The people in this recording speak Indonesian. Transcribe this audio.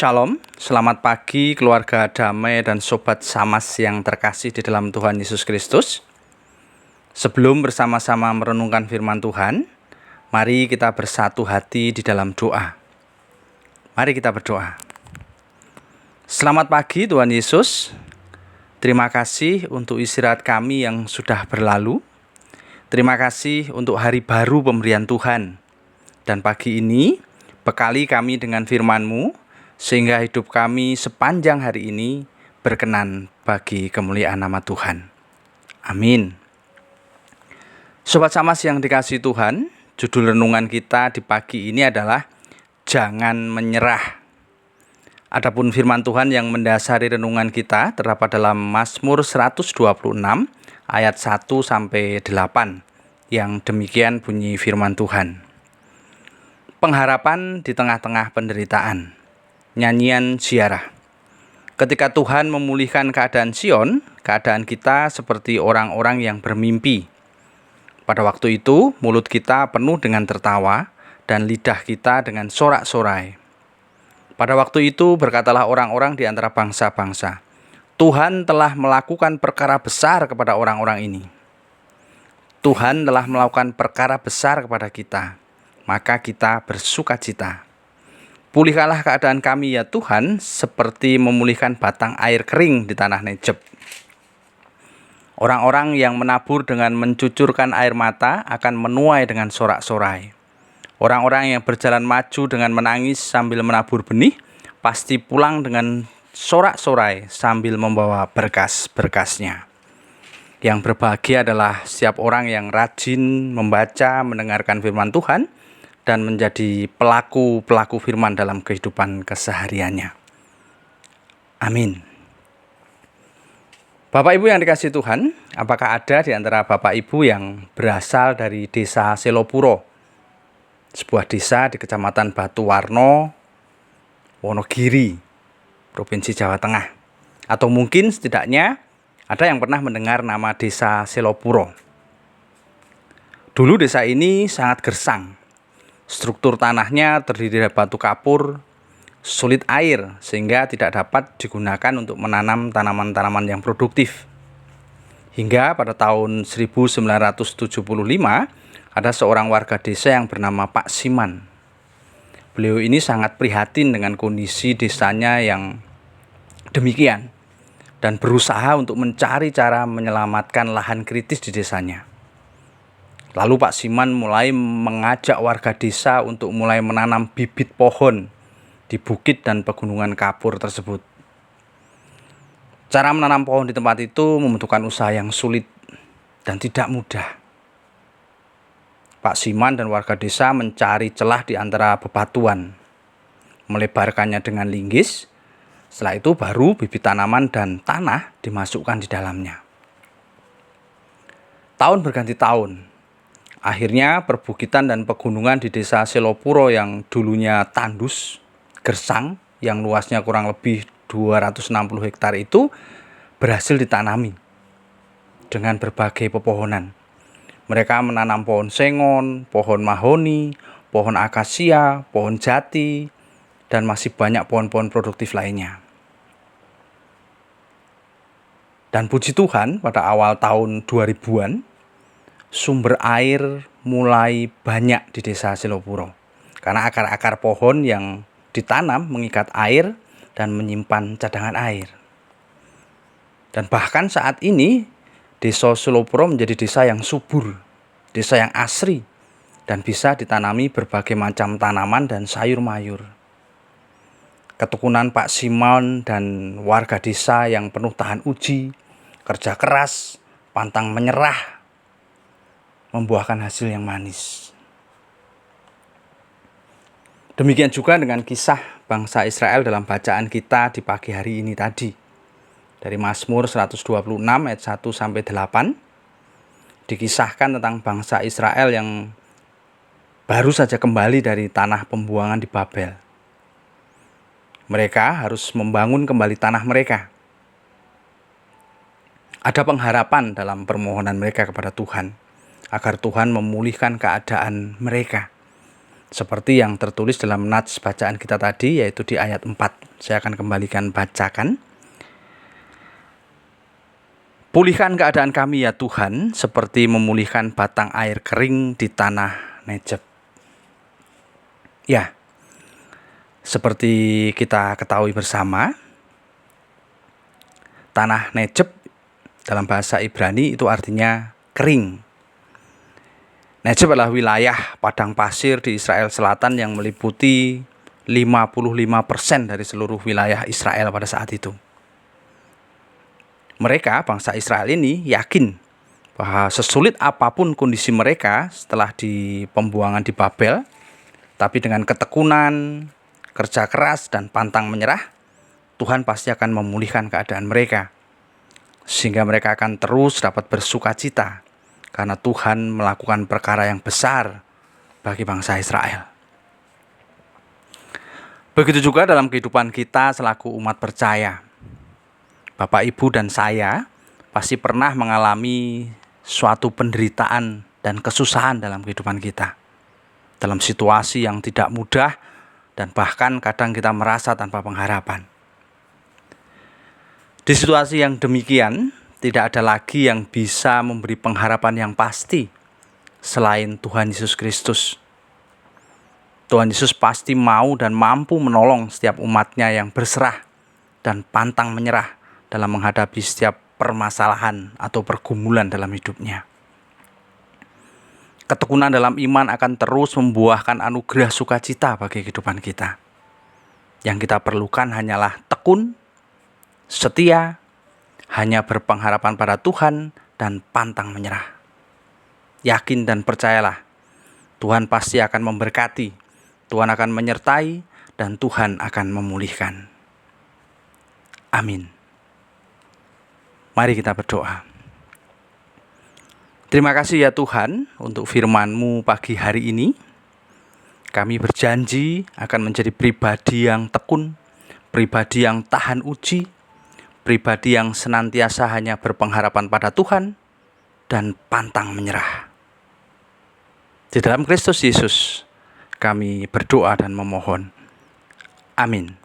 Shalom, selamat pagi keluarga damai dan sobat Samas yang terkasih di dalam Tuhan Yesus Kristus. Sebelum bersama-sama merenungkan firman Tuhan, mari kita bersatu hati di dalam doa. Mari kita berdoa. Selamat pagi Tuhan Yesus. Terima kasih untuk istirahat kami yang sudah berlalu. Terima kasih untuk hari baru pemberian Tuhan. Dan pagi ini, bekali kami dengan firman-Mu, sehingga hidup kami sepanjang hari ini berkenan bagi kemuliaan nama Tuhan. Amin. Sobat Samas yang dikasihi Tuhan, judul renungan kita di pagi ini adalah Jangan Menyerah. Adapun firman Tuhan yang mendasari renungan kita terdapat dalam Mazmur 126 ayat 1-8 yang demikian bunyi firman Tuhan. Pengharapan di tengah-tengah penderitaan. Nyanyian ziarah. Ketika Tuhan memulihkan keadaan Sion, keadaan kita seperti orang-orang yang bermimpi. Pada waktu itu, mulut kita penuh dengan tertawa dan lidah kita dengan sorak-sorai. Pada waktu itu, berkatalah orang-orang di antara bangsa-bangsa, Tuhan telah melakukan perkara besar kepada orang-orang ini. Tuhan telah melakukan perkara besar kepada kita, maka kita bersukacita. Pulihkanlah keadaan kami ya Tuhan, seperti memulihkan batang air kering di tanah Negeb. Orang-orang yang menabur dengan mencucurkan air mata akan menuai dengan sorak-sorai. Orang-orang yang berjalan maju dengan menangis sambil menabur benih, pasti pulang dengan sorak-sorai sambil membawa berkas-berkasnya. Yang berbahagia adalah setiap orang yang rajin membaca, mendengarkan firman Tuhan, dan menjadi pelaku firman dalam kehidupan kesehariannya. Amin. Bapak Ibu yang dikasihi Tuhan, apakah ada di antara Bapak Ibu yang berasal dari desa Selopuro, sebuah desa di Kecamatan Batuwarno, Wonogiri, Provinsi Jawa Tengah? Atau mungkin setidaknya ada yang pernah mendengar nama desa Selopuro. Dulu desa ini sangat gersang. Struktur tanahnya terdiri dari batu kapur, sulit air sehingga tidak dapat digunakan untuk menanam tanaman-tanaman yang produktif. Hingga pada tahun 1975 ada seorang warga desa yang bernama Pak Siman. Beliau ini sangat prihatin dengan kondisi desanya yang demikian dan berusaha untuk mencari cara menyelamatkan lahan kritis di desanya. Lalu Pak Siman mulai mengajak warga desa untuk mulai menanam bibit pohon di bukit dan pegunungan kapur tersebut. Cara menanam pohon di tempat itu membutuhkan usaha yang sulit dan tidak mudah. Pak Siman dan warga desa mencari celah di antara bebatuan, melebarkannya dengan linggis. Setelah itu baru bibit tanaman dan tanah dimasukkan di dalamnya. Tahun berganti tahun. Akhirnya perbukitan dan pegunungan di desa Selopuro yang dulunya tandus, gersang, yang luasnya kurang lebih 260 hektar itu berhasil ditanami dengan berbagai pepohonan. Mereka menanam pohon sengon, pohon mahoni, pohon akasia, pohon jati, dan masih banyak pohon-pohon produktif lainnya. Dan puji Tuhan pada awal tahun 2000-an, sumber air mulai banyak di desa Selopuro karena akar-akar pohon yang ditanam mengikat air dan menyimpan cadangan air. Dan bahkan saat ini desa Selopuro menjadi desa yang subur, desa yang asri, dan bisa ditanami berbagai macam tanaman dan sayur-mayur. Ketekunan Pak Siman dan warga desa yang penuh tahan uji, kerja keras, pantang menyerah, membuahkan hasil yang manis. Demikian juga dengan kisah bangsa Israel dalam bacaan kita di pagi hari ini tadi. Dari Mazmur 126 ayat 1-8 dikisahkan tentang bangsa Israel yang baru saja kembali dari tanah pembuangan di Babel. Mereka harus membangun kembali tanah mereka. Ada pengharapan dalam permohonan mereka kepada Tuhan, agar Tuhan memulihkan keadaan mereka. Seperti yang tertulis dalam nats bacaan kita tadi, yaitu di ayat 4. Saya akan kembalikan bacakan. Pulihkan keadaan kami ya Tuhan, seperti memulihkan batang air kering di tanah Negeb. Ya, seperti kita ketahui bersama, tanah Negeb dalam bahasa Ibrani itu artinya kering. Negeb adalah wilayah padang pasir di Israel Selatan yang meliputi 55% dari seluruh wilayah Israel pada saat itu. Mereka, bangsa Israel ini, yakin bahwa sesulit apapun kondisi mereka setelah di pembuangan di Babel, tapi dengan ketekunan, kerja keras, dan pantang menyerah, Tuhan pasti akan memulihkan keadaan mereka, sehingga mereka akan terus dapat bersuka cita karena Tuhan melakukan perkara yang besar bagi bangsa Israel. Begitu juga dalam kehidupan kita selaku umat percaya. Bapak, Ibu, dan saya pasti pernah mengalami suatu penderitaan dan kesusahan dalam kehidupan kita. Dalam situasi yang tidak mudah dan bahkan kadang kita merasa tanpa pengharapan. Di situasi yang demikian, tidak ada lagi yang bisa memberi pengharapan yang pasti selain Tuhan Yesus Kristus. Tuhan Yesus pasti mau dan mampu menolong setiap umatnya yang berserah dan pantang menyerah dalam menghadapi setiap permasalahan atau pergumulan dalam hidupnya. Ketekunan dalam iman akan terus membuahkan anugerah sukacita bagi kehidupan kita. Yang kita perlukan hanyalah tekun, setia, hanya berpengharapan pada Tuhan, dan pantang menyerah. Yakin dan percayalah, Tuhan pasti akan memberkati, Tuhan akan menyertai, dan Tuhan akan memulihkan. Amin. Mari kita berdoa. Terima kasih ya Tuhan untuk firman-Mu pagi hari ini. Kami berjanji akan menjadi pribadi yang tekun, pribadi yang tahan uji, pribadi yang senantiasa hanya berpengharapan pada Tuhan dan pantang menyerah. Di dalam Kristus Yesus kami berdoa dan memohon. Amin.